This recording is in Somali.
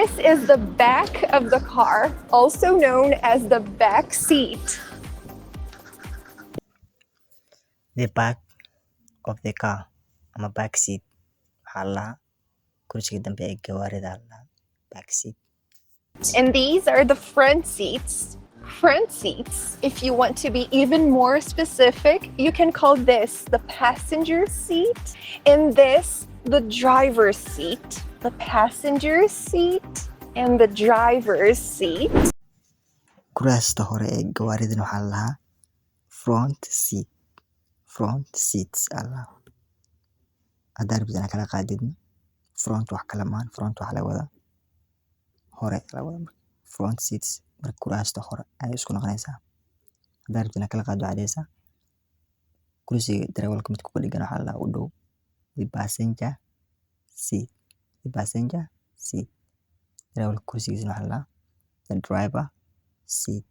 This is the back of the car, also known as the back seat. The back of the car ama back seat waxaa la kursiga dambe ee gawaarida la back seat. And these are the front seats. Front seats, if you want to be even more specific, you can call this the passenger seat and this the driver's seat. The passenger's seat and the driver's seat. Kuraasta hore ee gawaaridan waxaa la lahaa front seat. Front seats alla haddaa rabtid inaad kala qaadidna front wax kala maan front waxaa laga wadaa hore laga wadaa front seats marka kuraasta hore ayay isku noqonaysaa. Haddaa rabtid inaad kala qaadid waxaad dhahaysaa kursiga darawalka midka ku dheggan waxaa la lahaa u dhow the passenger seat. The passenger seat. Darawalka kursigiisana waxaa la lahaa the driver seat.